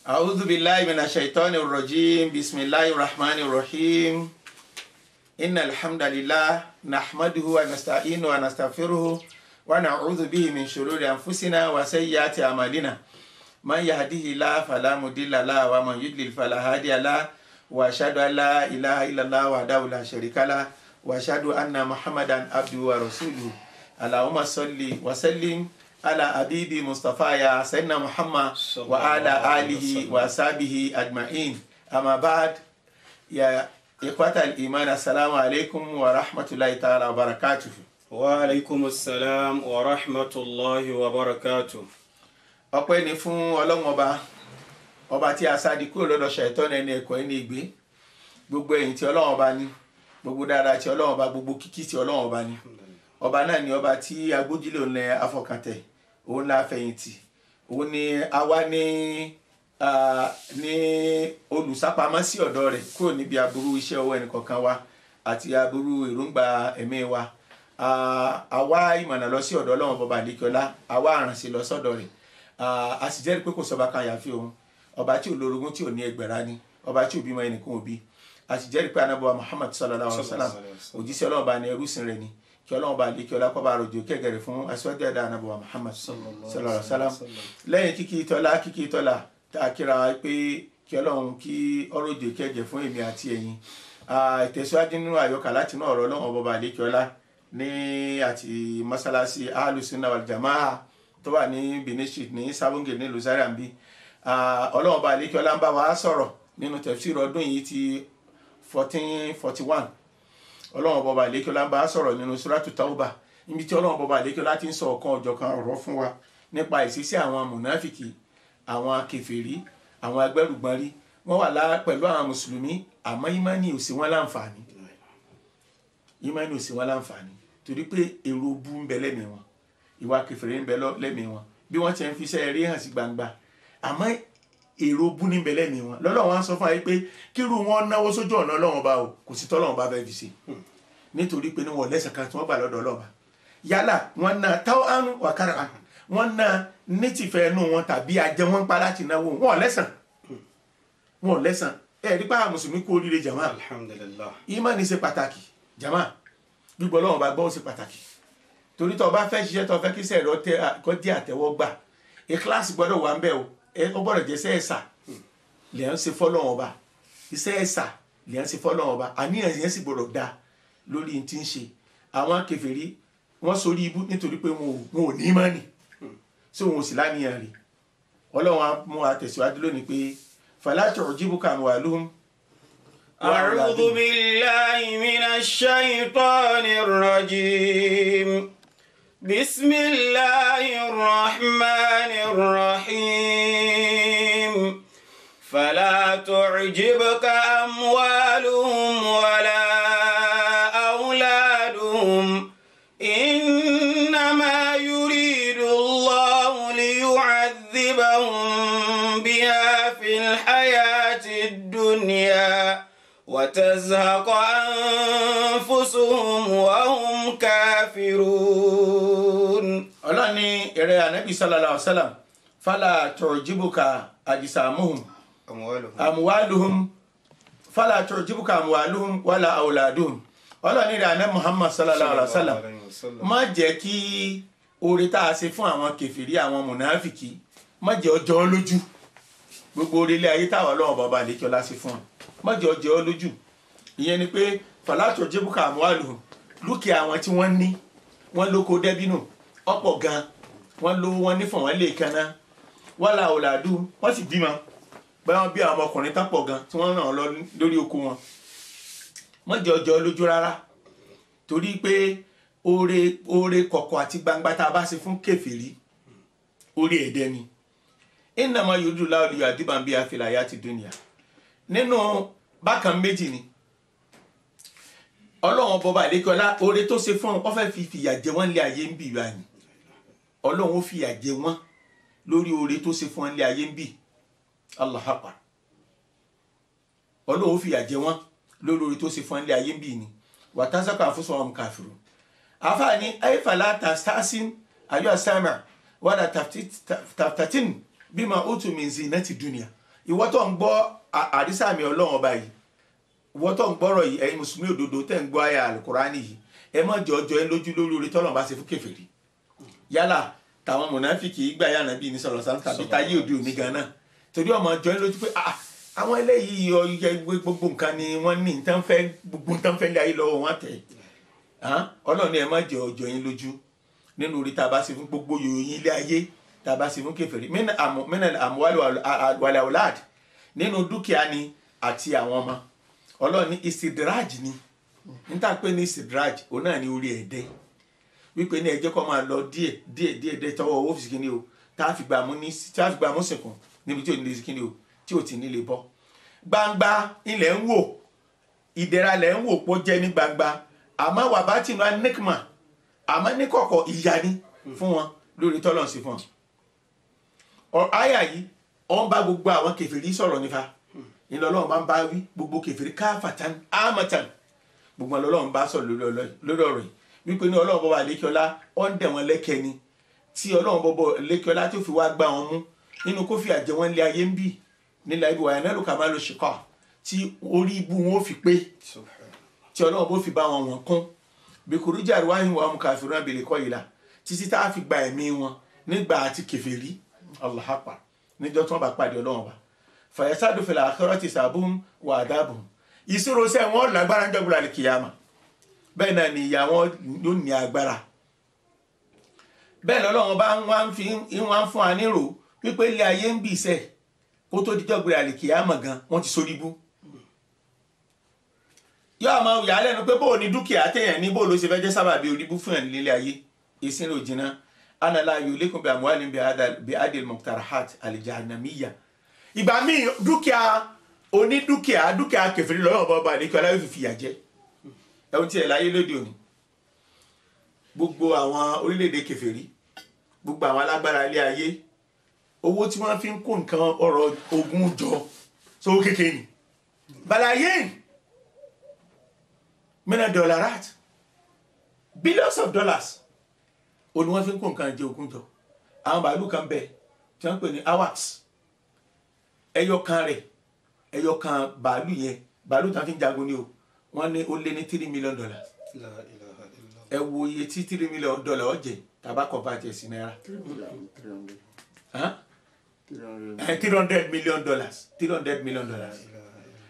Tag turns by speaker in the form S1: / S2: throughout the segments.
S1: أعوذ بالله من الشيطان الرجيم بسم الله الرحمن الرحيم إن الحمد لله نحمده ونستعينه ونستغفره ونعوذ به من شرور أنفسنا وسيئات أعمالنا من يهده الله فلا مضل له ومن يضلل فلا هادي له وأشهد أن لا إله إلا الله وحده لا شريك له وأشهد أن محمدا عبده ورسوله اللهم صل وسلم على حبيبي مصطفى يا سيدنا محمد وعلى آله وصحبه أجمعين أما بعد يا إخوة الإيمان السلام عليكم ورحمة الله تعالى وبركاته.
S2: وعليكم السلام ورحمة الله وبركاته.
S1: ọpẹ́ ni fún Ọlọ́run ọba tí a sádi kúrò lọ́dọ̀ Ṣàítánì ẹni ẹ̀kọ́ ẹni ìgbé, gbogbo ẹ̀yìn tí Ọlọ́run ọba ní, gbogbo dáadáa tí Ọlọ́run ọba, gbogbo kíkí tí Ọlọ́run ọba ní. Ọba náà ni ọba tí agbójúlé òun lẹ afọkàntẹ̀, òun la fẹ̀yìntì, òun ni a wá ní olùsápamọ́ sí ọ̀dọ̀ rẹ̀ kúrò níbi aburú iṣẹ́ ọwọ́ ẹnìkọ̀ọ̀kan wa àti aburú èròǹgbà ẹ̀mí wa. A wá ìmọ̀nà lọ sí ọ̀dọ̀ Ọlọ́run bọba àlékiọlá, a wá àrànṣe lọ sọ́dọ̀ rẹ̀. A sì jẹ́rìí pé kò sọ́ba kan àyàfi òun, ọba tí ò lórogún tí ò ní ẹgbẹ̀rá ni, ọba tí ò bímọ ẹnìkan ò bí. A sì jẹ́rìí pé anábọ̀ Muhammad sallallahu alaihi wasallam òjíṣẹ́ Ọlọ́run bá ní ẹrúsìn rẹ̀ ni, kí Ọlọ́run bá àlékiọlá kó bá rọ̀jò kẹ́gẹ̀rẹ̀ fún aṣíwájú ẹ̀dá anábọ̀ Muhammad sallallahu alaihi wasallam. Lẹ́yìn kíkí tọ́lá tá a kíra pé kí Ọlọ́run kí ọrọ̀jò kẹ́gẹ̀ fún èmi àti ẹ̀yin. Ìtẹ̀síwájú nínú àyọkà láti inú ọ̀rọ̀ Ọlọ́run ọba àlékiọlá ní àti mọ́sálásí Ahlus-Sunnah wal Jama'ah tó wà ní Benin Street ní Sabonge ní Zaria bí. Ọlọ́run ọba àlékiọlá ń bá wa sọ̀rọ̀ nínú tafsir ọdún yìí ti 1441. Ọlọ́run ọba àlékiọlá ń bá sọ̀rọ̀ nínú Suratu Tawbah, níbi tí Ọlọ́run ọba àlékiọlá ti ń sọ ọ̀kan ọ̀jọ̀kan ọ̀rọ̀ fún wa nípa ìṣesí àwọn mùnáfìkì, àwọn kèfèrí, àwọn agbẹ́rùgbọ́nrí. Wọ́n wà pẹ̀lú àwọn mùsùlùmí àmọ́ ìmánì ò sí wọn láǹfààní. Ìmánì ò sí wọn láǹfààní torí pé èrò bú ń bẹ lẹ́mìí wọn, ìwà kèfèrí ń bẹ lẹ́mìí wọn, bí wọ́n ti ń fi iṣẹ́ eré hàn sí gbangba àmọ́ èrò bú ní bẹ lẹ́mìí wọn. Lọ́lọ́run wá sọ fún ayé pé kírú wọn náwó sójú ọ̀nà Ọlọ́run bá o, kò sí tọ́lọ́run bá fẹ́ fi ṣe, nítorí pé wọn lẹ́sẹ̀ kan tí wọ́n gbà lọ́dọ̀ Ọlọ́run bá. Yálà wọn ná táwọn àánú wàkàrà wọn ná ní tìfẹ́ inú wọn tàbí ajẹ́ wọn pa láti náwó, wọn lẹ́sàn. Ẹ̀rí pa mùsùlùmí kú oríire jàmá.
S2: Alhamdulillah.
S1: Ìmánì ṣe pàtàkì jàmá, gbígbọ́ Ọlọ́run bá gbọ́ ó ṣe pàtàkì. Torí tó bá fẹ́ ṣiṣẹ́ tó fẹ́ kí iṣẹ́ rẹ̀ kó jẹ́ àtẹ́wọ́gbà, ìkíláàsì gbọ́dọ̀ wà ń bẹ̀ o, ó gbọ́dọ̀ jẹ́ iṣẹ́ ẹ̀sà lè ń ṣe fọ́lọ́run ọba, iṣẹ́ ẹ̀sà lè ń ṣe fọ́lọ́run ọba, àníyàn yẹn sì gbọ́dọ̀ dá lórí tí ń ṣe. Àwọn kèfèrí wọ́n sórí ibú nítorí pé wọn ò ní ìmánì, sí wọn ò sì láníyàn rẹ̀. Ọlọ́run á mú àtẹ̀síwájú lónìí pé fala tu'jibuka amwaluhum.
S2: أعوذ بالله من الشيطان الرجيم. بسم الله الرحمن الرحيم. فلا تعجبك أموالهم ولا أولادهم إنما يريد الله ليعذبهم بها في الحياة الدنيا وتزهق أنفسهم وهم كافرون.
S1: Ọlọ́run ní ẹ̀rẹ́ ànábì sallallahu alaihi wasallam fala tu'jibuka ajsamuhum amwaluhum fala tu'jibuka amwaluhum wala auladuhum. Ọlọ́run ní ẹ̀rẹ́ ànábì Muhammad sallallahu alaihi wasallam má jẹ́ kí oore tá a ṣe fún àwọn kèfèrí, àwọn mùnáfìkì, má jẹ́ ó jọ ọ́ lójú. Gbogbo oore ilé ayé táwọn Ọlọ́run bàbá àlékiọlá ṣe fún wọn, má jẹ́ ó jọ ọ́ lójú. Ìyẹn ni pé fala tu'jibuka amwaluhum, dúkìá àwọn tí wọ́n ní, wọ́n lóko dẹ́bínù ọ̀pọ̀ gan, wọ́n lówó, wọ́n nífọ̀n, wọ́n lè kanná, wala auladu, wọ́n sì bímọ, báyọ̀ wọ́n bí àwọn ọmọkùnrin tán pọ̀ gan tí wọ́n ràn lọ lórí oko wọn. Má jẹ́ ó jọ ọ́ lójú rárá, torí pé oore kọ̀kọ̀ àti gbangba tá a bá ṣe fún kèfèrí, oore ẹ̀dẹ́ ni. Innama yuridu Allahu liyu'adhibahum biha fil hayati dunya. Nínú bákan méjì ni Ọlọ́run bọba àlékiọlá oore tó ṣe fún ọ fẹ́ fi fìyà jẹ wọ́n lé ayé ń bì wá ni. Ọlọ́run ó fìyà jẹ wọ́n lórí oore tó ṣe fún ọ lé ayé ń bì. Allahu Akbar. Ọlọ́run ó fìyà jẹ wọ́n lórí oore tó ṣe fún ọ lé ayé ń bì ni. Wa tazhaqa anfusuhum kafirun. Àfààní ay fala tastasin ayuha sami' wala taftatin bima utu min zinati dunya. ìwọ tó ń gbọ́ àdísàmì Ọlọ́run ọba yìí, ìwọ tó ń gbọ́rọ̀ yìí, ẹ̀yin mùsùlùmí òdodo tẹ́ ń gbọ́ àyà Al-Kùránì yìí, ẹ má jọ ọjọ́ ẹ lójú lórí orí tọ́lọ́run bá ṣe fún kèfèrí. Yálà táwọn mùnáfíkì gbà yà Nábì ní sallallahu alaihi wasallam tàbí táyé òde òní gan náà, torí ọmọ ọjọ́ ẹ lójú pé àwọn eléyìí ọyẹ gbogbo nǹkan ni wọ́n ní nǹkan fẹ́, gbogbo nǹkan fẹ́ lé ayé lọ́wọ́ wọn tẹ̀. Ọlọ́run ni ẹ má jọ ọjọ́ yín lójú nínú orí tá a bá ṣe fún gbogbo yòóyìn ilé ayé tá a bá ṣe fún kèfèrí. Min al-amwali wal awlad, nínú dúkìá ni àti àwọn ọmọ. Ọlọ́run ní istidraj ni, níta pé ní istidraj òun náà ní orí ẹ̀dẹ́, wípé ní ẹjẹ́ kọ́ máa lọ díẹ̀ tọwọ́ owó fi kíni o, tá a fi gbà mú sìnkún níbi tí ò ní lè kíni o, tí ò ti ní lè bọ́. Gbangba ilẹ̀ ń wò, ìdẹ̀ra lẹ̀ ń wò pọ̀ jẹ́ ní gbangba, àmọ́ wà bá tìǹbù anikma, àmọ́ ní kọ̀kọ̀ ìyá ni fún wọn lórí tọ́lọ̀ sí fún wọn. Àyà yìí ó ń bá gbogbo àwọn kèfèrí sọ̀rọ̀ nífa, ìlọ́lọ́run bá ń bá wí gbogbo kèfèrí káfàtàn ámàtàn, gbogbo ọlọ́run bá sọ lórí ọ̀rọ̀ yìí, wípé ní ọlọ́run bọ́ba lékiọlá ó ń dẹ̀ wọn lẹ́kẹ́ ni, tí ọlọ́run bọ́ba lékiọlá tó fi wá gbá wọn mú nínú kó fi àjẹ wọn lé ayé ń bì nílẹ̀ ibi wàyà náà ló kà máa lo ṣìkọ́, tí orí ibú wọn ó fi pé, tí ọlọ́run bó fi bá wọn kún bí kùrújà àríwáyìn wa mú kàfíràn bèlè kọ́ yìí la, títí tá a fi gba ẹ̀mí wọn nígbà àti kèfèrí. Allahu Akbar. Níjọ́ tí wọ́n bá pàdé ọlọ́run wa fayasadu fil akhirati sabum wa adabum, ìṣòro sẹ́ wọn lágbára ń jọ́gbọ́n àlè kìyàmà, bẹ́ẹ̀ náà ni ìyà wọn ló ní agbára. Bẹ́ẹ̀ lọ́lọ́run bá wọ́n fún wa nírò wípé ilé ayé ń bì sẹ́ kó tó díjọ́ gbé àlè kìyàmà gan wọ́n ti sórí bú. Yóò máa yà á lẹ́nu pé bóò ní dúkìá téèyàn ní bóò ló ṣe fẹ́ jẹ́ sábàbí orí bú fún ẹ̀ nílé ayé, ìsìn rò jìnnà. Ana la yulikum bi amwalin bi adil muqtarahat al-jahannamiyya. Ìgbà míì dúkìá dúkìá kèfèrí lọ́wọ́ bọ́ba àdékọ́ aláwọ̀ fìfì yà jẹ́. Ẹ̀wọ̀n tí ẹ̀ láyé lóde òní, gbogbo àwọn orílẹ̀-èdè kèfèrí, gbogbo àwọn alágbára ilé ayé, owó tí wọ́n fi ń kó nǹkan ọrọ̀ ogun jọ sówó kékeré ni. Balayin mina dolarat, billions of dollars òní wọ́n fi ń kó nǹkan jẹ ogun jọ. Àwọn bàálù kan bẹ̀ tí wọ́n pè ní AWACS, ẹyọ kan bàálù yẹn, bàálù tí wọ́n fi ń jagun ni o, wọ́n ní ó lé ní $3 million. Ẹ wo iye tí $3 million ọ̀jẹ̀ tàbá convert sí náírà. $300 million.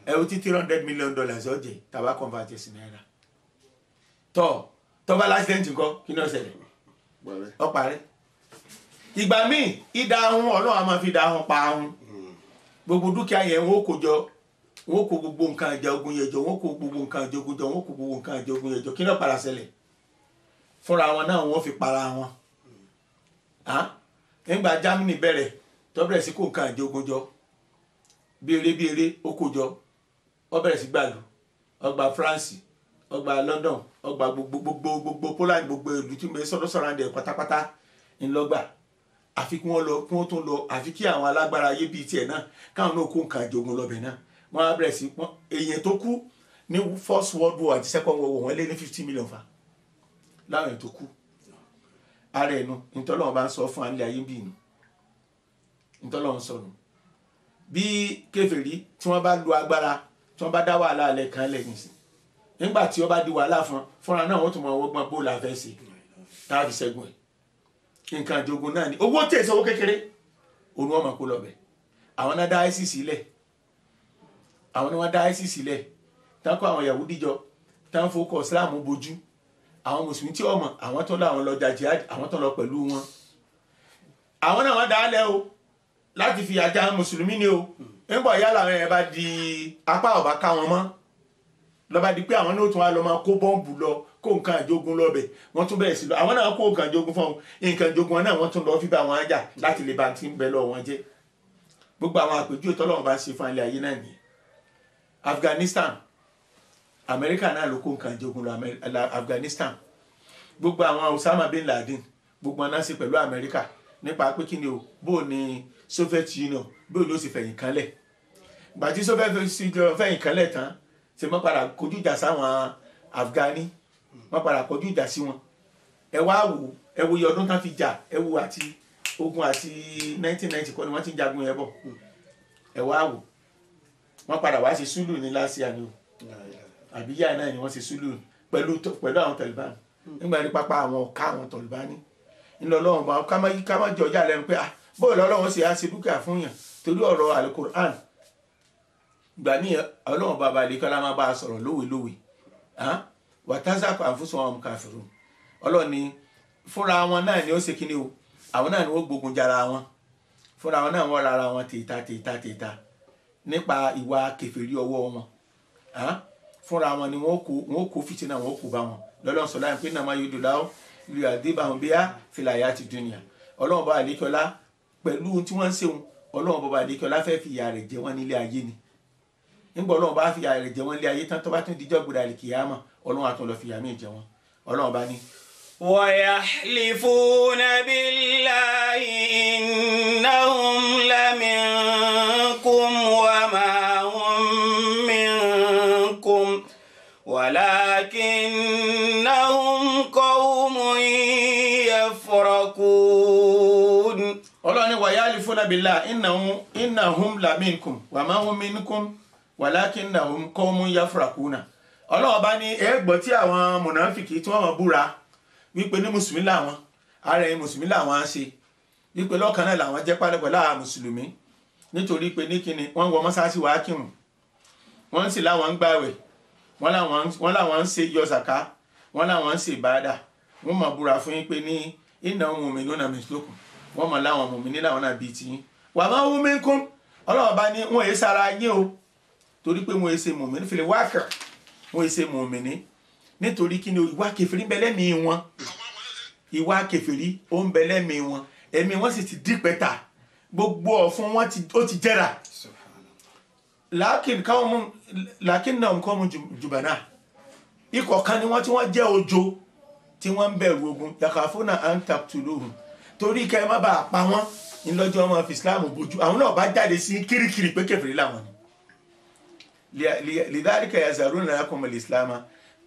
S1: Ẹ wo tí $300 million ọ̀jẹ̀ tàbá convert sí náírà. Tọ́ba lásìlẹ́ǹtì nǹkan kí ni ó ṣẹlẹ̀? Ó parẹ́. Ìgbà míì ìdá ahun Ọlọ́run a máa fi ìdá ahun pa ahun. Gbogbo dúkìá yẹn wọ́n kó jọ, wọ́n kó gbogbo nǹkan ìjà ogun yẹn jọ, wọ́n kó gbogbo nǹkan ìjà ogun jọ, wọ́n kó gbogbo nǹkan ìjà ogun yẹn jọ, kí ló padà ṣẹlẹ̀? Fúnra wọn náà wọ́n fi para wọn. Nígbà Germany bẹ̀rẹ̀ tó bẹ̀rẹ̀ sí kó nǹkan ìjà ogun jọ, bí eré ó kó jọ, ó bẹ̀rẹ̀ sí gbàlù, ó gba France, ó gba London, ó gba gbogbo Poland, gbogbo ìlú tí mo sọ̀rọ̀ sọ̀rọ̀ àndẹ̀ pátápátá ńlọ́gbà. Àfi kí wọ́n tún lọ, àfi kí àwọn alágbára ayé bíi tiẹ̀ náà káwọn náà kó nǹkan ìjà ogun lọ́bẹ̀ náà. Wọ́n á bẹ̀rẹ̀ sí èèyàn tó kú ní First World War àti Second World War wọ́n lé ní 50 million fa láwọn èèyàn tó kú. Ara ẹ̀nu ìtọ́lọ́wọ́n bá ń sọ fún alẹ́ ayé bíi nù, ìtọ́lọ́wọ́n sọnù. Bí kèfèrí tí wọ́n bá lu agbára, tí wọ́n bá dá wàhálà alẹ́ kan lẹ́yìn sí, nígbà tí ó bá di wàhálà fúnra náà wọ́n tún mọ ọwọ́ gbọ́n bó la fẹ́ sí táàbí ṣẹ́gun ẹ̀. Nǹkan ìjogun náà ni owó tẹ̀sí owó kékeré òun wọn máa kó lọ bẹ̀. Àwọn náà dá ISIS sílẹ̀, àwọn náà wọ́n dá ISIS sílẹ̀ tán kó àwọn Yahudi jọ tán fowókọ̀ Islam bojú. Àwọn mùsùlùmí tí ọmọ àwọn tó lọ àwọn lọ jà jihad, àwọn tó lọ pẹ̀lú wọn. Àwọn náà wọ́n dá lẹ́ o láti fi àjà mùsùlùmí ni o. Nígbà yálà àwọn ẹ̀ bá di apá ọ̀bá ká wọn mọ́, lọ́ba di pé àwọn náà tún wá lọ máa kó bọ́ǹbù lọ, kó nǹkan àjogun lọ́bẹ̀, wọ́n tún bẹ̀rẹ̀ sí lọ. Àwọn náà kó nǹkan àjogun fún wọn, nǹkan àjogun wọn náà wọ́n tún lọ fi bá wọn jà láti lè ba ti ń bẹ lọ wọn jẹ́. Gbogbo àwọn àpèjúwe tọ́lọ́run bá ṣe fún ilé ayé náà nìyẹn. Afghanistan, Amẹ́ríkà náà ló kó nǹkan àjogun lọ Afghanistan. Gbogbo àwọn Osama bin Laden, gbogbo wọn náà ṣe pẹ̀lú Amẹ́ríkà nípa pé kí ni o, bó ni Soviet Union bó ló sì fẹ̀yìn kanlẹ̀. Ìgbà tí Soviet Union fẹ̀yìn kanlẹ̀ tán, ṣe mọ́ padà kojú ìjà sáwọn Afghani, wọ́n padà kojú ìjà sí wọn. Ẹ wá wò, ẹ wo iye ọdún tán fi jà, ẹ wo àti ogun àti 1990 kọ́ ni wọ́n ti ń jagun yẹn bọ̀. ẹ wá wò wọ́n padà wá ṣe súlù ní lásìá ni o àbíyá náà ni wọ́n ṣe súlù pẹ̀lú àwọn Taliban nígbà ní pápá àwọn ọ̀ka àwọn Taliban ńlọ Ọlọ́run bá ká má jẹ ọjà lẹ́nu pé bóòlù Ọlọ́run ṣe á ṣe dúkìá fún yàn torí ọ̀rọ̀ Al-Qur'an gbà ní Ọlọ́run bàbá àdékọ́lá máa bá a sọ̀rọ̀ lówelówe wàtázàkọ̀ àfúnṣọ àwọn kàfírù Ọlọ́run ni fúnra wọn náà ni ó ṣe kíní o àwọn náà ni wọ́n gbógun jara wọn fúnra wọn náà wọ́n rárá wọn tèta nípa ìwà kèfèrí ọwọ́ wọn fúnra wọn ni wọ́n kó fìtínà wọn kó bá wọn lọ́lọ́run sọ láyé pé náà máa yóò dùn láwọ́ lu àdébàwọn bíyà fil hayati dunya Ọlọ́run bá àdékọ́lá pẹ̀lú tí wọ́n ń ṣeun Ọlọ́run bá àdékọ́lá fẹ́ fi ìyà rẹ̀ jẹ wọ́n nílé ayé ni nígbà Ọlọ́run bá fi ìyà rẹ̀ jẹ wọ́n nílé ayé tán tó bá tún dijọ́ gbọdọ̀ àlìkìyàmà Ọlọ́run àtún lọ fi ìyà míì jẹ wọ́n Ọlọ́run bá ní.
S2: ويحلفون بالله إنهم لمنكم وما هم منكم ولكنهم قوم يفرقون.
S1: Ọlọ́run ní ويحلفون بالله إنهم لمنكم وما هم منكم ولكنهم قوم يفرقون. Ọlọ́run bá ní ẹgbọ́ tí àwọn mùnáfìkì tí wọ́n mọ̀ búra wípé ní mùsùlùmí làwọn ara ẹ̀yìn mùsùlùmí làwọn á ṣe wípé lọ́kàn náà làwọn jẹ́ pálẹ̀pẹ̀ láà mùsùlùmí nítorí pé ní kíni wọ́n wọ mọ́sáàsì wá kírun wọ́n sì láwọn ń gbàwẹ̀ wọ́n láwọn ń ṣe yọ sàká wọ́n láwọn ń ṣe ìbádà wọ́n mọ̀ búra fún yín pé ní innahum mu'minuna mithlukum wọ́n mọ̀ láwọn mùmínì láwọn náà bíi tiyín wa ma hum minkum Ọlọ́run bá ní wọ́n èé sára yín o torí pé wọ́n èé ṣe mùmínì fil waqi' wọ́n èé ṣe mùmínì nítorí kí ni ìwà kèfèrí ń bẹ lẹ́mìí wọn ìwà kèfèrí ó ń bẹ lẹ́mìí wọn ẹ̀mí wọn sì ti dípẹ́ta gbogbo ọ̀fun wọn ó ti jẹ́ra lákìn náà nǹkan mú jùbánà ikọ̀ kan ni wọ́n tí wọ́n jẹ́ ojo tí wọ́n ń bẹ̀rù ogun yakhafuna an taqtuluhum torí kẹ́ ẹ má bàa pa wọ́n ńlọ́jọ́ ọmọ fi Islam bójú àwọn náà bá jáde sí kirikiri pé kèfèrí làwọn ni lidhalika yazaruna lakum al-islama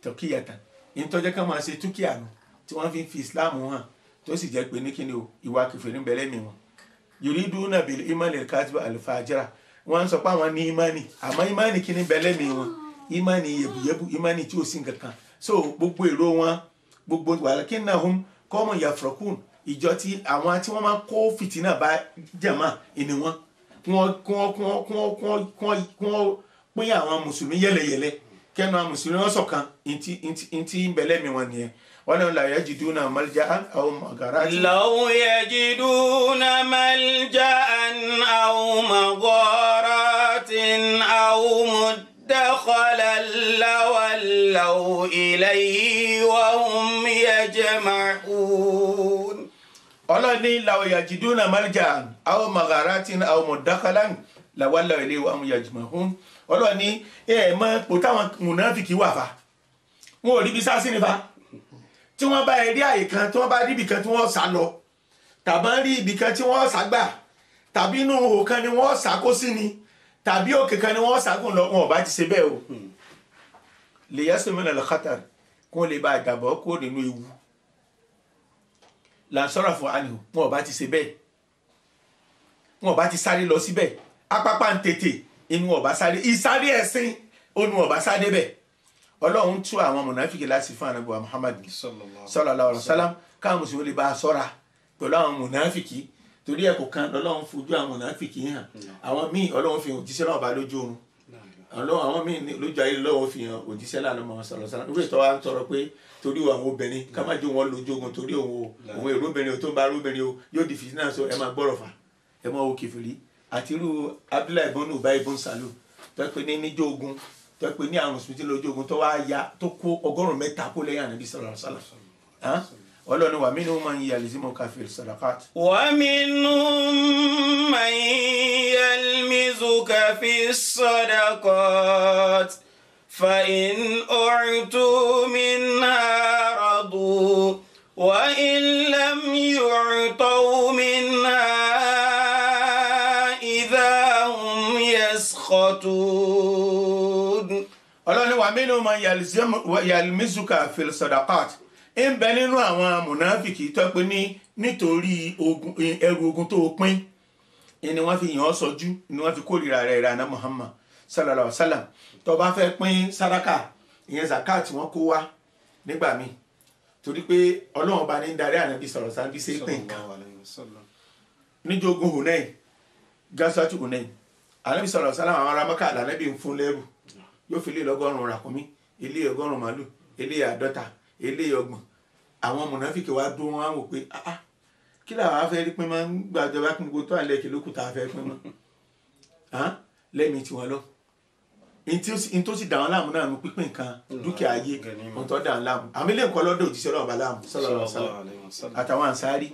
S1: tọkíyàtà ìtọ́jẹ́ ká máa ṣe túkìá nù tí wọ́n fi Islam hàn tó sì jẹ́ pé ní kíni o ìwà kèfèrí ń bẹ lẹ́mìí wọn yuriduna bil imani al-kadhib al-fajira wọ́n sọ pé àwọn ní imani àmọ́ imani kíni bẹ lẹ́mìí wọn imani yẹ̀bùyẹ̀bù imani tí ó sì ń kankan so gbogbo èrò wọn gbogbo walakinnahum qawmun yafraqun ìjọ tí àwọn tí wọ́n máa kó fìtínà bá jàmá ìní wọn wọ́n pín àwọn mùsùlùmí yẹlẹyẹlẹ kẹ́nu àwọn mùsùlùmí wọn ṣọ̀kan ntí ń bẹ lẹ́mìí wọn nìyẹn ولو لا يجدون ملجأ أو مغارات
S2: لو يجدون ملجأ أو مغارات أو مدخلا لولوا إليه وهم يجمعون.
S1: ọlọ́ni لو يجدون ملجأ أو مغارات أو مدخلا لولوا إليه وهم يجمعون. ọlọ́ni mọ pò táwọn mùnáfìkì wà fa wọn ò rí bí sásì nípa tí wọ́n bá rí àyè kan tí wọ́n bá rí ibì kan tí wọ́n sá lọ tàbí rí ibì kan tí wọ́n sá gbà tàbí inú ihò kan ni wọ́n sá kó sí ni tàbí òkè kan ni wọ́n sá gùn lọ wọn ò bá ti ṣe bẹ́ẹ̀ o lè yẹ́sùn mi nàlẹ́ kátà kó lè bá àjàbọ̀ kó nínú ewu làǹsọ́rọ̀ fún àníhù wọn ò bá ti ṣe bẹ́ẹ̀ wọn ò bá ti sáré lọ síbẹ̀ apápá ń tètè inú ọba sáré ìsáré ẹ̀sìn onú ọba sáré bẹ́ẹ̀ ọlọ́run tú àwọn mùnáfíkì láti fún ànábì wa Muhammad sallallahu alaihi wasallam káwọn mùsùlùmí lè bá a sọ́ra pẹ̀lú àwọn mùnáfíkì torí ẹ̀kọ́ kan lọ́lọ́run fojú àwọn mùnáfíkì hàn àwọn míì ọlọ́run fi hàn òjíṣẹ́ náà bá lójú oorun àwọn míì lójú ayé lọ́wọ́ fi hàn òjíṣẹ́ náà lọ́mọ sallallahu alaihi wasallam lórí ìtọ́ wa ń tọrọ pé torí àwọn obìnrin ká má jó wọn lójú ogun torí òun èrò obìnrin tó ń bá arúbìnrin o yóò di fìtínà so ẹ máa gbọ́rọ̀ fà ẹ máa wo kèfèrí àti irú Abdullahi ibn Ubay ibn Salul tó pé ní níjó ogun tó pé ní àwọn mùsùlùmí lójú ogun tó wá ya tó kó 100 kó lẹ́yìn Ànábì sallallahu alaihi wasallam ọlọ́ni wa minhum man yalzimuka fi sadaqat.
S2: wa minhum man yalmizuka fi sadaqat fa in u'tu minha radu wa in lam yu'tu minha
S1: ọlọ́ni wà mínú ma yalmizuka fil sadaqat ń bẹ nínú àwọn mùnáfìkì tó pé nítorí ẹrù ogun tó pín ni wọ́n fi yàn ọ́ sọjú ni wọ́n fi kórìíra rẹ̀ ìrànà Muhammad sallallahu alaihi wasallam tó bá fẹ́ pín sàrákà ìyẹn zakat wọ́n kó wá nígbà míì torí pé Ọlọ́run bá ní darí Ànábì sallallahu alaihi wasallam bí ṣe pín nǹkan níjogún Hunain gásátù Hunain Ànábì sallallahu alaihi wasallam àwọn ará Mákà l'Ànábì ń fún lẹ́rù yóò fi lé lọ́gọ́rùn-ún ràkúnmí ilé ọgọ́rùn-ún màálù ilé 50 ilé 30 àwọn mùnáfíkì wá dún wọn wò pé kí làwọn afẹ́ rí pín máa ń gbàjọba pín gbogbo tó àlẹ́ kìlókù tá a fẹ́ pín mọ́ lẹ́mìí tiwọn lọ in tó sì dà wọn láàmú náà ní pípín nǹkan dúkìá ayé ohun tó dà wọn láàmú àmì ilé nǹkan lọ́dọ̀ òjíṣẹ́ lọ́wọ́ bá láàmú sallallahu alaihi wasallam àtàwọn ànsárì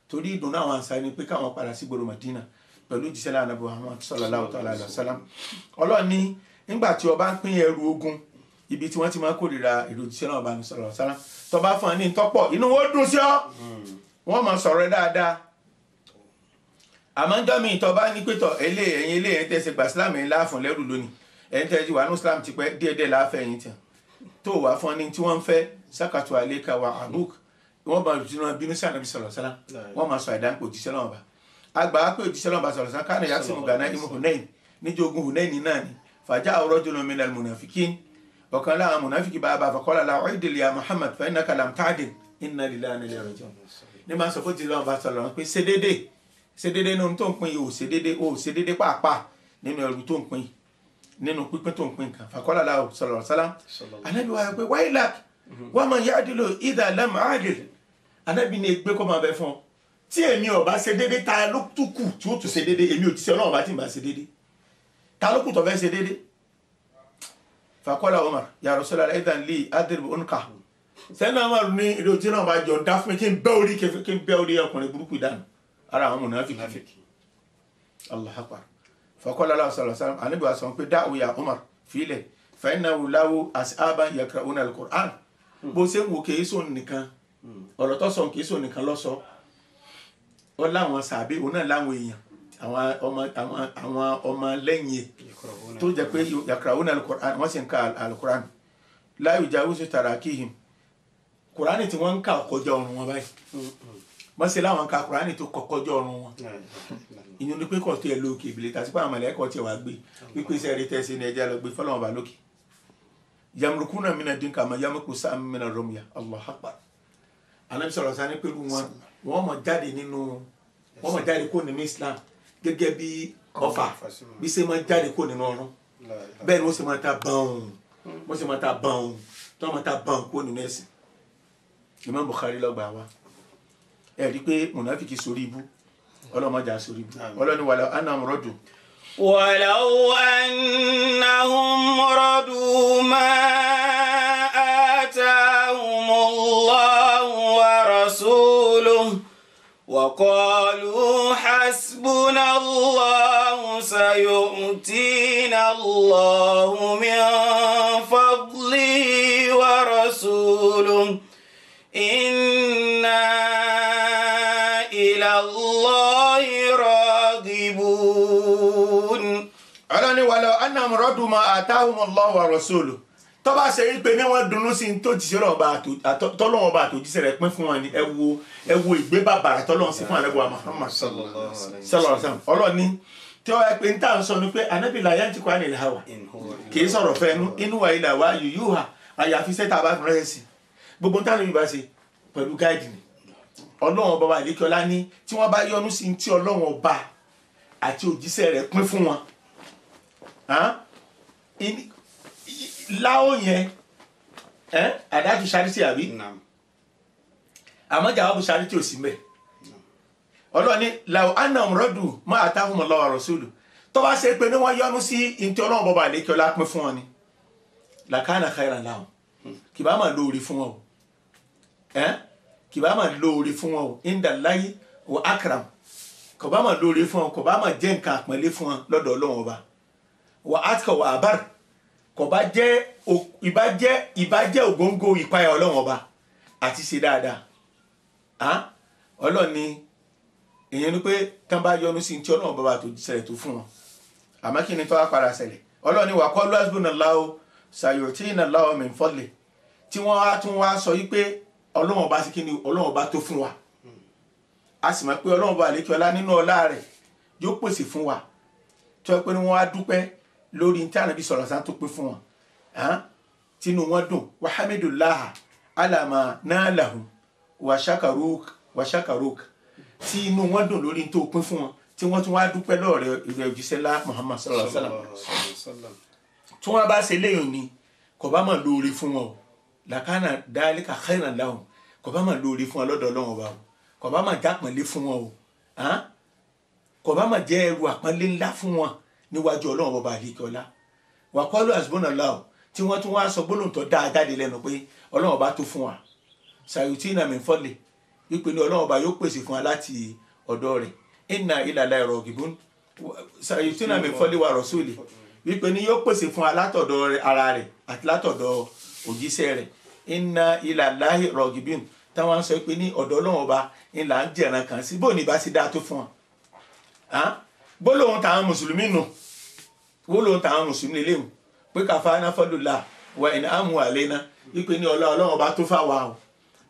S1: torí ìdùnnú àwọn ànsárì ni pé káwọn padà sí gbòòrò Mádínà pẹ̀lú òjíṣẹ́ láàánú Muhammad sallallahu alaihi wasallam Ọlọ́run ní nígbà tí ọba ń pín ẹrù ogun ibi tí wọ́n ti máa kórìíra èrò òjíṣẹ́ náà bá ní sallallahu alaihi wasallam tó bá fún ọ ní tọ́pọ̀ inú wọn dùn sí ọ wọ́n máa sọ̀rọ̀ dáadáa àmọ́ jọ́ mi ìtọ́ bá ní pétọ̀ ẹ̀yin eléyìí tẹ̀sẹ̀ gbà Islam ẹ̀yin láàfún lẹ́rù lónìí ẹ̀yin tẹ̀sí wà ní Islam ti pẹ́ díẹ̀díẹ̀ láàfẹ́ ẹ̀yin tẹ̀ tó wà fún ọ ní tí wọ́n ń fẹ́ sákàtú àlékà wà àbúk wọ́n bá jù náà bínú sí Ànábì sallallahu alaihi wasallam wọ́n máa sọ àìdáńpé òjíṣẹ́ náà bá àgbà pé òjíṣẹ́ náà bá sallallahu alaihi wasallam káàní yá sí mu gànà ìmú Hunain níjogún Hunain náà ni fàjà rajulun minal munafiqin ọ̀kan láwọn munafiki bá bá faqala la u'dil ya Muhammad fa innaka lam ta'dil inna lillahi wa inna ilayhi raji'un ní máa sọ fún jìlọ bá sọ̀rọ̀ pé ṣe dédé nínú tó ń pín yìí ò ṣe dédé pàápàá nínú ẹrù tó ń pín nínú pípín tó ń pín nǹkan faqala lahu sallallahu alaihi wasallam Ànábì wa pé waylak wa man ya'dilu idha lam a'dil Ànábì ní gbé kó máa bẹ fún ọ tí èmi ò bá ṣe dédé ta ló tún kù tí ó tún ṣe dédé èmi ò ti ṣe Ọlọ́run bá ti ń bá ṣe dédé ta ló kù tó fẹ́ ṣe dédé faqala Umar ya Rasulallah idhan li adrib unqa sẹ́nà Umar ní ilé òtí náà bá jọ dá fún mi kí n bẹ́ orí ọkùnrin burúkú ìdánù ara àwọn mùnáfíkì Allahu akbar faqala lahu sallallahu alaihi wasallam Ànábì wa sọ pé da'u ya Umar fílẹ̀ fa innahu lahu ashaban yaqra'una al-Qur'an bó ṣe ń wò kì í sọ nìkan ọ̀rọ̀ tó sọ kì í sọ nìkan lọ́sọ ó láwọn sàbí òun náà láwọn èèyàn àwọn ọmọ lẹ́yìn tó jẹ́ pé yaqra'una al-Qur'an wọ́n sì ń ka al-Qur'an la yujawizu tarakihim Kùránì tí wọ́n ń kà kọjá ọrùn wọn báyìí wọ́n ṣe láwọn ka Kùránì tó kọjá ọrùn wọn ìyẹn ni pé kò tó ẹ lókè ìbílẹ̀ tàbí pé àwọn mọ̀lẹ́kọ̀ tí wàá gbé wípé iṣẹ́ rí tẹ́sí ní ẹjẹ́ lọ gbé fọlọ́wọn bá lókè yamrukuna mina dín kàmá yamruku sáà mina romya Allahu akbar Ànábì sọ̀rọ̀ sani pẹ̀lú wọ́n mọ̀ jáde kó nínú Islam gẹ́gẹ́ bí ọfà bí ṣe máa jáde kó nínú ọrùn bẹ́ẹ̀ ni wọ́n ṣe máa ta bọ́ọ̀n tó máa ta bọ́ọ̀n kó nínú ẹ̀sìn Imam Bukhari ló gbà wá ẹ rí pé mùnáfíkì sórí ibú ọlọ́mọdé sórí ibú ọlọ́ni wàlá annahum radu.
S2: ولو أنهم ردوا ما آتاهم الله ورسوله وقالوا حسبنا الله سيؤتينا الله من فضله ورسوله إنا إلى الله راغبون.
S1: ọlọ́ni wàlọ́ annahum radu ma atahum Allah wa rasuluhu tó bá ṣe wípé ní wọ́n dunnú sí tó jíṣẹ́ tọ́lọ́wọ́ bá àtòjíṣẹ́ rẹ̀ pín fún wọn ni ẹ wo ìgbé bàbàrà tọ́lọ́wọ́ sí fún àlẹ́bùwà Muhammad sallallahu alaihi wasallam ọlọ́ni tí wọ́n pè ń tà ń sọ ni pé Ànábì la yantiqu anil hawa kì í sọ̀rọ̀ fẹ́nu inú wa illa wahyun yuha àyàfi sẹ́ta bá rẹ̀ sí gbogbo táwọn Yorùbá ṣe pẹ̀lú gáìdì ni Ọlọ́run ọba àlékọ́lá ní tí wọ́n bá yọ́nú sí tí Ọlọ́run ọba àti òjíṣẹ́ rẹ̀ pín fún wọn láó yẹn àdájú charity àbí àmọ́ jàwábù charity ò sí mẹ́ Ọlọ́run ní law annahum radu ma atahum Allah wa rasuluhu tó bá ṣe pé ní wọ́n yọ́nú sí tí Ọlọ́run ọba àlékọ́lá pín fún wọn ni lakana khairan lahum kì bá máa lóore fún wọn o kì bá máa lóore fún wọn o indallahi wa akram kò bá máa lóore fún wọn kò bá máa jẹ́ nǹkan àpọ́nlé fún wọn lọ́dọ̀ Ọlọ́run ọba wa atka wa abar kò bá jẹ́ ìbàjẹ́ ògóńgó ìpayà Ọlọ́run ọba àti ṣe dáadáa Ọlọ́run ni èèyàn ní pé tán bá yọ́nú sí tí Ọlọ́run ọba tó ṣẹlẹ̀ tó fún wọn àmọ́ kí ni tó wá padà ṣẹlẹ̀ Ọlọ́run ni wa qalu hasbunallahu sayu'tina Allahu min fadlihi tí wọ́n á tún wá sọ wípé Ọlọ́run ọba sí kí ni Ọlọ́run ọba tó fún wa a sì mọ̀ pé Ọlọ́run ọba àlékí ọlá nínú ọlá rẹ̀ yóò pèsè fún wa tó yẹ pé ni wọ́n á dúpẹ́ lórí tí Ànábì sallallahu alaihi wasallam tó pé fún wọn tínú wọn dùn wa hamidullah ala ma nalahum wa shakaruk tí inú wọn dùn lórí tó pín fún wọn tí wọ́n tún wá dúpẹ́ lọ́rẹ̀ ìrẹ̀ òjíṣẹ́ ńlá Muhammad sallallahu alaihi wasallam tí wọ́n bá ṣe léyìn ni kò bá máa lóore fún wọn o làkàna dhalika khairan lahum kò bá máa lóore fún wọn lọ́dọ̀ Ọlọ́run ọba o kò bá máa jápọ̀nlé fún wọn o kò bá máa jẹ́ ẹrù àpọ́nlé ńlá fún wọn níwájú Ọlọ́run ọba àlekọ́lá wa qalu hasbunallahu tí wọ́n tún wá sọ gbólóhùn tó dáa jáde lẹ́nu pé Ọlọ́run ọba tó fún wa sayutina min fadli wípé ní Ọlọ́run ọba yóò pèsè fún wa láti ọ̀dọ̀ rẹ̀ inna ila Allahi ragibun sayutina min fadli wa rasuli wípé ní yóò pèsè fún wa látọ̀dọ̀ ara rẹ̀ àti látọ̀dọ̀ òjíṣẹ́ rẹ̀ inna ila Allahi ragibun táwọn sọ pé ní ọ̀dọ̀ Ọlọ́run ọba ńlá ń jẹ̀ràn kan sí bóun ní bá sì dáa tó fún wa gbólóhùn táwọn mùsùlùmí nù gbólóhùn táwọn mùsùlùmí léwu pé kàfáàná fadlullah wa in'amu alaina wípé ní Ọlọ́run ọba tó fà wá o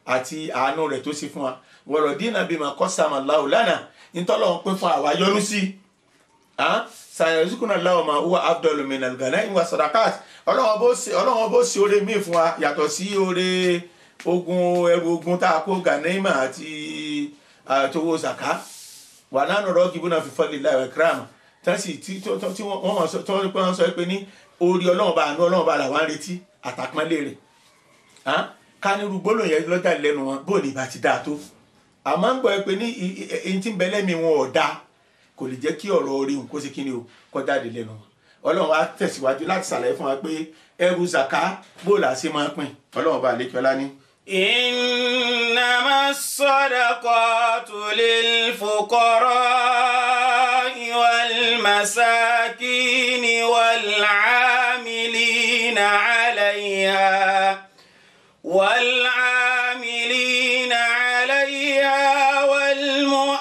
S1: àti àánú rẹ̀ tó sì fún wa wa radina bima qassama Allahu lana ìtọ́lọ́run pín fún àwa yọ́nú sí sayarzuquna Allahu ma huwa afdalu minal ghanaim wa sadaqat Ọlọ́run bó sí oore míì fún wa yàtọ̀ sí oore ẹrù ogun tá a kó ghanima àti àtowó zaka wà nánú ragibuna fi fadlillahi wa ikrama tẹ́sí tí wọ́n sọ pé ní orí Ọlọ́run bá àánú Ọlọ́run bá làwọn retí àtàpọ́nlé rẹ̀ ká ní rúgbólò yẹn lọ́jà lẹ́nu wọn bó ní ìbá ti dáa tó àmọ́ ń gbọ́ pé ní èyí tí ń bẹ lẹ́mìí wọn ò dáa kò lè jẹ́ kí ọ̀rọ̀ orí òun kó sí kí ni o kó jáde lẹ́nu wọn Ọlọ́run á tẹ̀síwájú láti ṣàlàyé fún wa pé ẹrù zaka bó là sí máa pín Ọlọ́run bá lékè ọlá ní.
S2: إنما الصدقات للفقراء والمساكين والعاملين عليها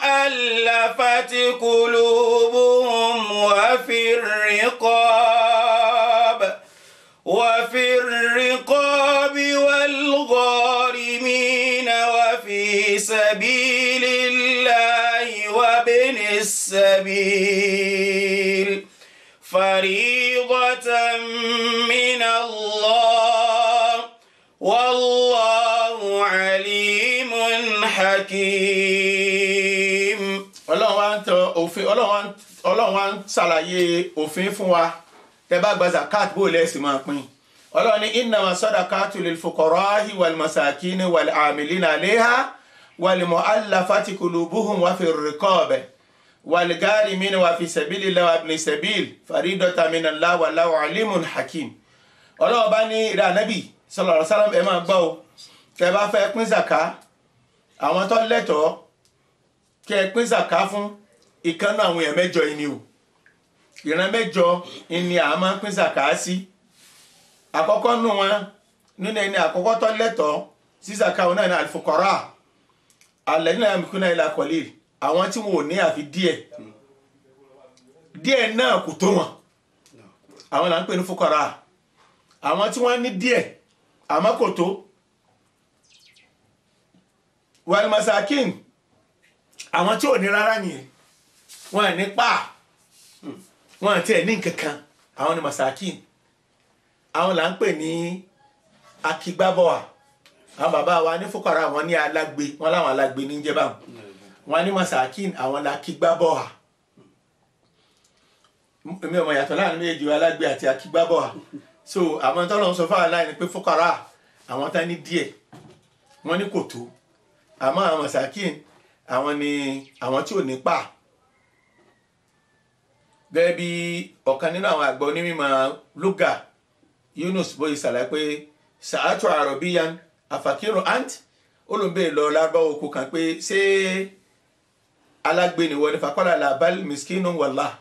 S2: والمؤلفة قلوبهم وفي الرقاب والغارمين وفي سبيل الله وابن السبيل فريضة من الله والله عليم حكيم.
S1: Ọlọ́run wá ń ṣàlàyé òfin fún wa tẹ́ bá gba zakat bó lẹ́sìn máa pín Ọlọ́run ní innama sadaqatu lil fuqara'i wal masakini wal amilina alayha wal mu'allafati qulubuhum wa fir riqabi wal gharimina wa fi sabilillahi wa ibnis sabil faridatan minallahi wallahu alimun hakim. Ọlọ́run bá ní ìrẹ́ Ànábì sallallahu alaihi wasallam ẹ máa gbọ́ o tẹ́ bá fẹ́ pín zaka àwọn tó lẹ́tọ̀ọ́ kẹ́ pín zaka fún ìkànnà àwọn èèyàn mẹ́jọ yìí ni o ìran mẹ́jọ ni a máa pín zaka sí àkọ́kọ́ nù wọn nínú ẹni àkọ́kọ́ tó lẹ́tọ̀ọ́ sí zaka wọn náà ní al-fuqara alladhina yamlikuna illa qalil àwọn tí wọn ò ní àfi díẹ̀ náà kò tó wọn àwọn là ń pè ní fuqara àwọn tí wọ́n ní díẹ̀ àmọ́ kò tó wal masakin àwọn tí ò ní rárá nìyẹn wọn ní pa wọn àti ẹ̀ ní nǹkankan àwọn ni masakin àwọn là ń pè ní akigbábọ́à àwọn bàbá wa ní fúkàrà àwọn ní alágbe wọn láwọn alágbe ní jẹ́ báwọn wọn ní masakin àwọn lakigbábọ́à èmi ọmọ yàtọ̀ láàrin méjì alágbe àti akigbábọ́à so àwọn tọ́lọ́ ń sọ fáwọn aláìní pé fúkàrà àwọn tá ní díẹ̀ wọ́n ní kò tó àmọ́ àwọn masakin àwọn ni àwọn tí ò ní pa gẹ́gẹ́ bí ọ̀kan nínú àwọn àgbà onímọ̀ lugha Yunus bóyí sàlàyé pé sa'atu arabiyan afakiru ant olùgbé lọ lárúbáwò kò kàn pé ṣé alágbe ni wọ́n ní fakọ́lá làbál miskinu wallah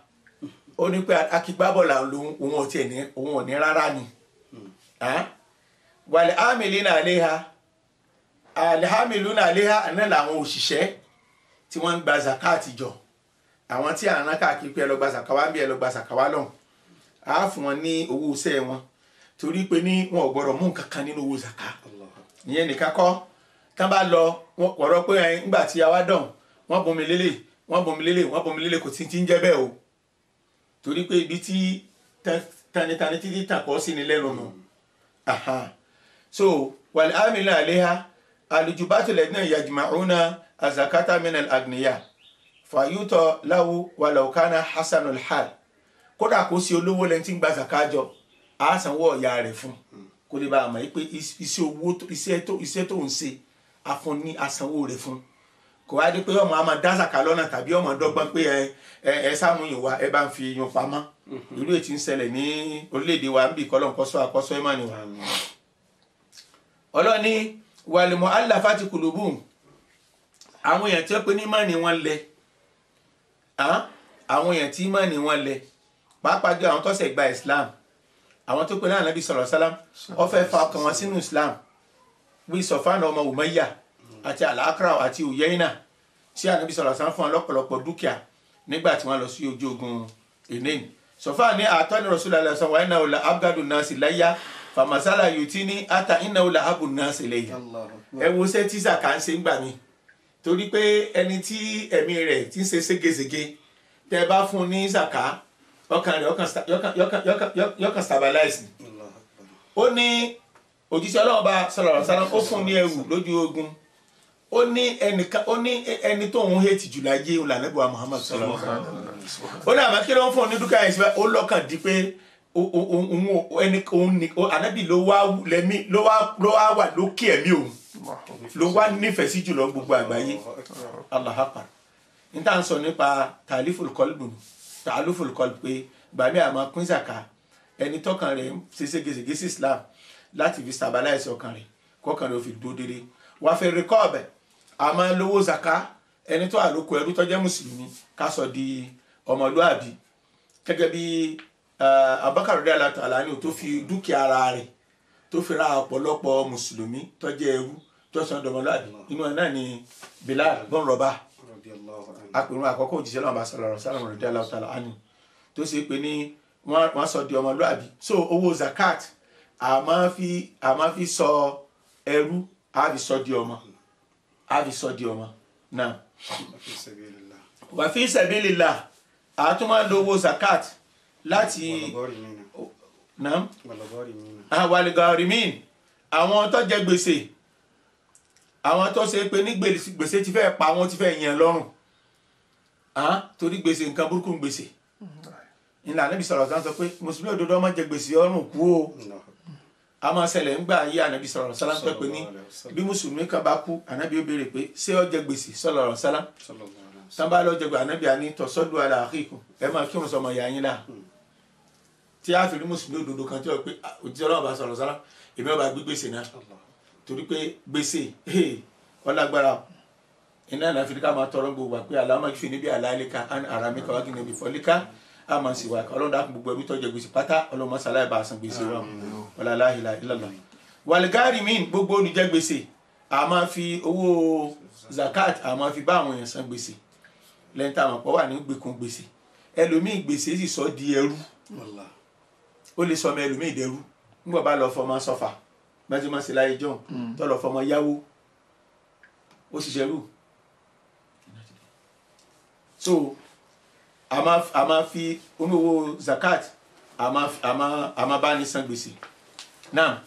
S1: ó ní pé akígbábọ̀ là ń lo òun ò ní rárá ni wal amilina alayha alhamiluna alayha náà làwọn òṣìṣẹ́ tí wọ́n ń gba zakati jọ àwọn tí à ń rán káàkiri pé ẹ lọ gba sàkáwá ń bí ẹ lọ gba sàkáwá lọ́hùn á fún wọn ní owó iṣẹ́ wọn torí pé ní wọn ò gbọ́dọ̀ mú nǹkan kan nínú owó zaka ìyẹn nìkan kọ́ tán bá lọ wọn pọ̀rọ̀ pé nígbà tí a wá dọ̀hùn wọ́n bomi lélẹ̀ wọ́n bomi lélẹ̀ kò tí ń jẹ́ bẹ́ẹ̀ o torí pé ibi tí tanitani títí tàkọ́ sí ni lẹ́nu nù so wal amilina alayha alujubatu ladina yajma'una azakata min al-agniya fayuto lahu walau kana hasanul hal kódà kó sí olówó lẹ́ni tí ń gba zakájọ á sanwó ọ̀yà rẹ̀ fún kó lè bá a mọ̀ pé iṣẹ́ tó ń ṣe afún ní asanwó rẹ̀ fún kò wá dé pé ọmọ àmọ́ dá zaka lọ́nà tàbí ọmọ dọ́gbọ́n pé ẹ sáàmùyìn wa ẹ bá ń fi yun pamọ́ irú ètí ń ṣẹlẹ̀ ní orílẹ̀-èdè wa níbi ìkọlọ̀ nkọ́sọ́ àkọ́sọ́ ẹ̀mọ́ ni wa. ọlọ́ni wal mu'allafati qulubuhum àwọn èèyàn tí wọ́n pe ní mọ́ni wọn lẹ àwọn èèyàn tí mọ́ni wọn lẹ pàápàá jẹ́ àwọn tó ṣẹ̀ gba Islam àwọn tó pe náà Nabi sallallahu alaihi wasallam ó fẹ́ fa ọkàn wọn sínú Islam bí Sọfánà ọmọ Umayya àti Al-Aqra àti Uyayna tí Ànábì sallallahu alaihi wasallam fún ọlọ́pọ̀lọpọ̀ dúkìá nígbà tí wọ́n lọ sí ojú ogun Hunain Sọfánà ní àtọ́ni Rasulullah sallallahu alaihi wasallam wa innahu la abgadu nasi layya famasala yutini ata innahu la abu nasi layya ẹ wo ṣe tí zaka ń ṣe ń gbà mí torí pé ẹni tí ẹ̀mí rẹ̀ ti ń ṣe ségesège tẹ́ bá fún ní zaka ọkàn rẹ̀ yọkàn stabilize ó ní òjíṣẹ́ Ọlọ́run bá sallallahu alaihi wasallam ó fún ní ẹrù lójú ogun ó ní ẹni tó ń hẹ́tì jù láyé olànẹ́bùwà Muhammad sallallahu alaihi wasallam ó ní àmọ́ kí ló ń fún ní dúkìá yẹn síbẹ̀ ó lọ́kàn di pé ànábì ló wá wà lókè ẹ̀mí òun ló wá nífẹ̀ẹ́ sí jùlọ gbogbo àgbáyé Allahu Akbar níta ń sọ nípa tàlífùl kọlbù pé gbàmí àmọ́ pín zaka ẹni tọkàn rẹ̀ ṣe ségesège sí Islam láti fi stabilize ọkàn rẹ̀ kọkàn rẹ̀ ò fi dúró dédé wàá fẹ́ rékọ́ ọ̀bẹ̀ àmọ́ lówó zaka ẹni tó àlòkù ẹrú tó jẹ́ mùsùlùmí ká sọ di ọmọlúàbí gẹ́gẹ́ bí Abubakar radiyallahu ta'ala anhu tó fi dúkìá ara rẹ̀ tó fi ra ọ̀pọ̀lọpọ̀ mùsùlùmí tó jẹ́ ẹrú tó sọ dọmọlúàbí inú ẹ̀ náà ni Bilal bọ́n rọ̀bà apèrún àkọ́kọ́ òjíṣẹ́ lọ́wọ́ sallallahu alaihi wasallam radiyallahu ta'ala anhu tó ṣe pé ní wọ́n sọ di ọmọlúàbí so owó zakat a máa fi sọ ẹrú a fi sọ di ọmọ náà wà fi sabilillah a tún máa ń lo owó zakat láti wàlgàrímìn àwọn tó jẹ gbèsè àwọn tó ṣe pé ní gbèsè ti fẹ́ pa wọ́n ti fẹ́ yẹn lọ́rùn torí gbèsè nǹkan burúkú gbèsè ìlànà Ànábì sallallahu alaihi wasallam sọ pé mùsùlùmí òdodo ọmọ jẹ gbèsè ọrùn kú o a máa ṣẹlẹ̀ ńgbà ayé Ànábì sallallahu alaihi wasallam pé ní bí mùsùlùmí kan bá kú Ànábì ó béèrè pé ṣé ó jẹ gbèsè sallallahu alaihi wasallam tán bá lọ jẹ gbèsè Ànábì àní tasallu ala akhikum ẹ máa kírun sọmọ ìyá yín là tí a fi rí mùsùlùmí òdodo kan tí ó pé òjíṣẹ́ Ọlọ́run bá sallallahu alaihi wasallam èmi ọba gbé gbèsè náà torí pé gbèsè ọlágbára iná ìlànà fi ká máa tọrọ gbogbo pé Allahumma kfini bi halalika an haramika wa ghini bi fadlika a máa sì wá Ọlọ́run dákun gbogbo ẹbí tó jẹ gbèsè pátá Ọlọ́run sàlàyé bá san gbèsè wa wala la ilaha illallah wàlgàrímìn gbogbo olùjẹ gbèsè a máa fi owó zakat a máa fi bá àwọn èèyàn san gbèsè lẹ́yìn táwọn pọ̀ wà ní gbèkùn gbèsè ẹlòmíì gbèsè sì sọ di ẹrú ó lè sọ ọmọ ẹlòmíì dẹrú nígbà bá lọ fọmọ sọfà májèmásí láyé john tó lọ fọmọ yáwó ó sì dẹrú so a máa fi owó zakat a máa bá ní san gbèsè náà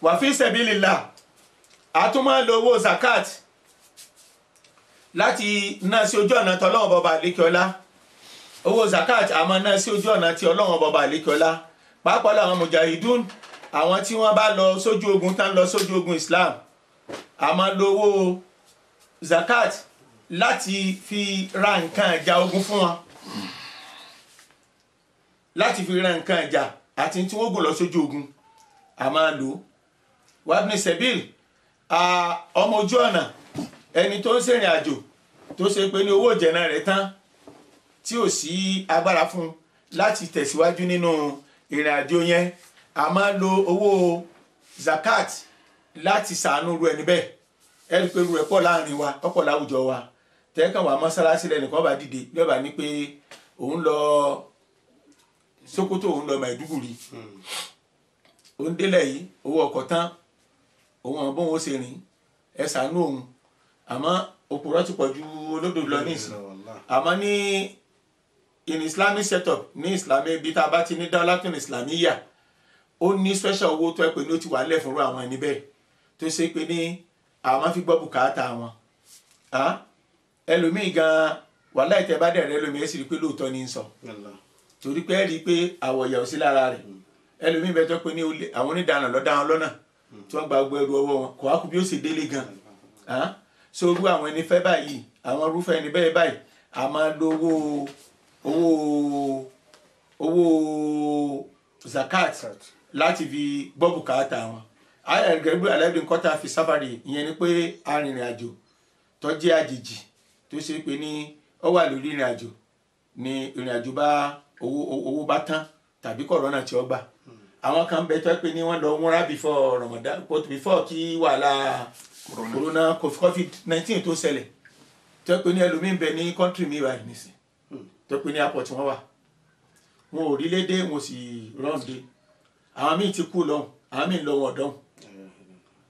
S1: wà fi sabilillah a tún máa lo owó zakat láti ná sí ojú ọ̀nà tí Ọlọ́run bọba àlékiọlá owó zakat a máa ná sí ojú ọ̀nà tí Ọlọ́run bọba àlékiọlá pàápàá àwọn mujahidun àwọn tí wọ́n bá lọ sójú ogun tán lọ sójú ogun Islam a máa lo owó zakat láti fi ra nǹkan ìjà ogun fún wọn láti fi ra nǹkan ìjà àti tí wọ́n gùn lọ sójú ogun a máa lò wabni sabil ọmọ ojú ọ̀nà ẹni tó ń ṣèrìn àjò tó ṣe pé ní owó ìjẹ̀nà rẹ̀ tán tí ò sí agbára fún láti tẹ̀síwájú nínú ìrìn àjò yẹn a máa lo owó zakat láti ṣàánú ru ẹni bẹ́ẹ̀ ẹni pé ru ẹ̀ pọ̀ láàrin wa ọ̀pọ̀ láwùjọ wa tẹ́ẹ̀kan wà mọ́sálásí lẹ́nìkan bá dìde lọ́ba ní pé òun lọ Sókótó òun lọ Maiduguri òun délẹ̀ yìí owó ọkọ̀ tán òun ọ̀bọ̀n ó ṣe rìn ẹ ṣàánú òun àmọ́ òpùrọ́ ti pọ̀ ju olódò lọ nísìn àmọ́ ní in Islamic setup ní Islamic bí tá a bá ti ní dawlatun islamiyya ó ní special owó tó ẹ pé ní ó ti wà lẹ̀ fúnra àwọn ẹni bẹ́ẹ̀ tó ṣe pé ní àwọn fi gbọ́ bùkátà wọn ẹlòmíì gan wàhálà ìtẹ́ bá dẹ̀rẹ̀ ẹlòmíì ẹ̀ sì rí pé lóòótọ́ ní í sọ torí pé ẹ rí i pé àwọ̀ ìyà ò sí lára rẹ̀ ẹlòmíì bẹ́ẹ̀ tó pé ní àwọn onídàáná lọ́ọ́ dá wọn lọ́nà tí wọ́n gba gbogbo ẹrù ọwọ́ wọn kò wá kú bí ó sì délé gan so irú àwọn ẹni fẹ́ báyìí àwọn irúfẹ́ ẹni bẹ́ẹ̀ báyìí a máa lo owó zakat láti fi gbọ́ bùkátà wọn ayẹ̀gẹ́gbẹ́ alẹ́bí kọ́ta fi sáfàrì ìyẹn ni pé arìnrìn àjò tó jẹ́ àjèjì tó ṣe pé ní ó wà lórí ìrìn àjò ní ìrìn àjò bá owó bá tán tàbí kọ̀rọ̀nà tí ó gbà àwọn kan bẹ tó pé ní wọ́n lọ múra before Ramadan before kí wàhálà corona COVID-19 tó ṣẹlẹ̀ tó pé ní ẹlòmíín bẹ ní country mi wà nísìn tó pé ní airport wọn wà wọn ò rí lédè wọn sì rọ́ǹde àwọn míì ti kú lọ́hùn àwọn míì lọ wọn ọ̀dọ́hùn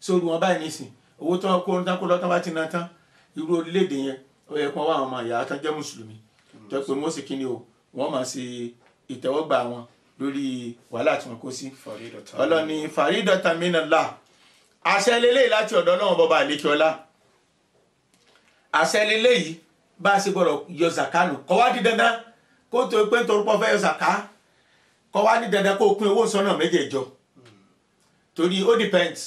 S1: sórí wọn báyìí nísìn owó tó kó lọ́tọ́ bá ti ná tán irú orílẹ̀-èdè yẹn ó yẹ kó wá àwọn ọmọ ìyá tán jẹ́ mùsùlùmí tó pé wọ́n sì kí ni o wọ́n máa ṣe ìtẹ́wọ́gbà wọn lórí wàhálà tí wọ́n kó sí ọlọ́ni faridatan minallah àṣẹ lélẹ́yìí láti ọ̀dọ̀ Ọlọ́run bọba àlékè ọlá àṣẹ lélẹ́yìí bá a ṣe gbọ́dọ̀ yọ zakanu kọ́ wá di dandan kó tó pé nítorí pọ́ fẹ́ yọ zaka kọ́ wá ní dandan kó pín owó sọ́nà méjèèjọ torí ó depends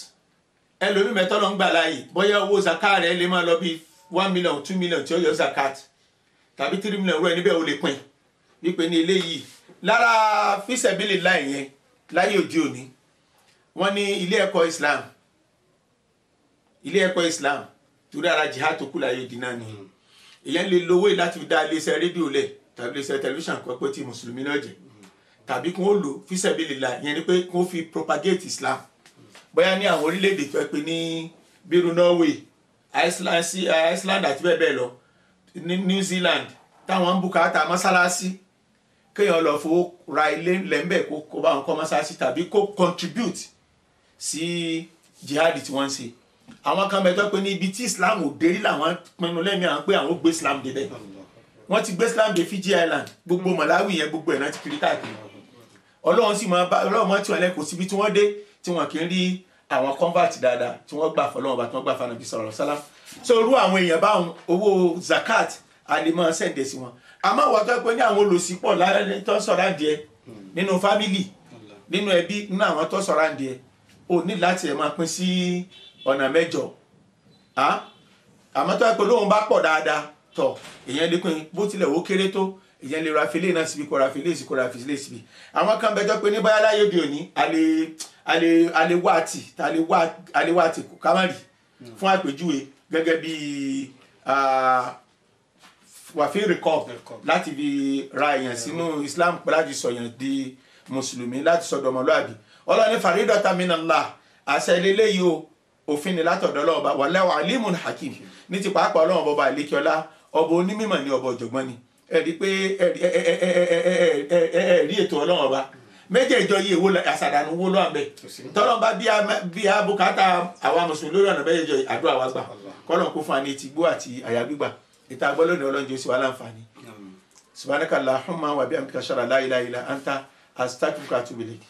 S1: ẹlòmíì mẹ́tọ́ ló ń gbà láàyè bóyá owó zaka rẹ̀ lè máa lọ bí 1 million 2 million tí ó yọ zakat tàbí 3 million rẹ̀ níbẹ̀ ó lè pín wípé ní eléyìí lára fíṣẹ̀bílì láì yẹn láyé òde òní wọ́n ní ilé ẹ̀kọ́ Islam torí ara jihad tó kú láyé òde náà ni èyàn lè lówó láti dá iléeṣẹ́ rédíò lẹ̀ tàbí iléeṣẹ́ tẹlifíṣàn kan pé tí mùsùlùmí náà jẹ́ tàbí kí wọ́n lò fíṣẹ̀bílì láì yẹn ni pé kí wọ́n fi propagate Islam bóyá ní àwọn orílẹ̀-èdè tó pé ní bírú Norway Iceland àti bẹ́ẹ̀ bẹ́ẹ̀ lọ ní New Zealand táwọn ń bùkátà mọ́sálásí kéèyàn lọ fowó ra ilé lẹ́ńbẹ̀ kó bá wọn kọ́ mọ́sálásí tàbí kó contribute sí jihad tí wọ́n ń ṣe àwọn kan bẹ tó pé ní ibi tí Islam ò dérí làwọn pinnu lẹ́mí àwọn pé àwọn gbé Islam dé bẹ́ẹ̀ wọ́n ti gbé Islam dé Fiji Island gbogbo Malawi yẹn gbogbo ẹ̀ náà ti kiri káàkiri Ọlọ́run sì máa bá Ọlọ́run mọ́ tí wọ́n lẹ́kọ̀ọ́ síbi tí wọ́n dé tí wọ́n kì í rí àwọn convert dáadáa tí wọ́n gbà fọlọ́wọ́n bá tí wọ́n gbà fún Ànábì sallallahu alaihi wasallam so irú àwọn èèyàn bá owó zakat àlèmọ́ sẹ́ǹdẹ̀ sí wọn àmọ́ wọ́n tó pé ní àwọn olùsípọ̀ láàrin tó sọ̀rọ̀ àdìẹ nínú fámìlì nínú ẹbí nínú àwọn tó sọ̀rọ̀ àdìẹ ò ní láti ẹ̀ máa pín sí ọ̀nà mẹ́jọ àmọ́ tó pé lóun bá pọ̀ dáadáa tọ̀ èèyàn lè pín bó tilẹ̀ ó kéré tó èèyàn lè ra filé náà síbi kó ra filé sí kó ra filé síbi àwọn kan bẹ tó pé ní báyá láyé òde òní alewá àti kámárì fún àpèjúwe gẹ́gẹ́ bí wàfí rìkọ́b láti fi ra èèyàn sínú Islam láti sọ̀yàn di mùsùlùmí láti sọ̀dọ̀ ọmọlúàbí Ọlọ́run ní faridatan minallah àṣẹ eléyìí o òfin ni látọ̀dọ̀ Ọlọ́run bá wallahu alimun hakim ní ti pàápàá Ọlọ́run bọba àlékiọlá ọba onímọ̀ ní ọba ọ̀jọ̀gbọ́n ni ẹ̀rí pé ẹ̀rí ètò Ọlọ́run ọba méjèèjọ yìí èwo àṣàdànù wo ló àbẹ tọ́lọ́n bá bí a bùkátà àwa mùsùlùmí lórí ọ̀nà méjèèjọ àdúrà wa gbà kọ́lọ́n kó fún wa ní etí gbọ́ àti àyà gbígbà ìta gbọ́ lónìí Ọlọ́run jẹ́ sí wa láǹfààní subhanaka Allahumma wa bihamdika ashhadu an la ilaha illa anta astaghfiruka wa atubu ilayk.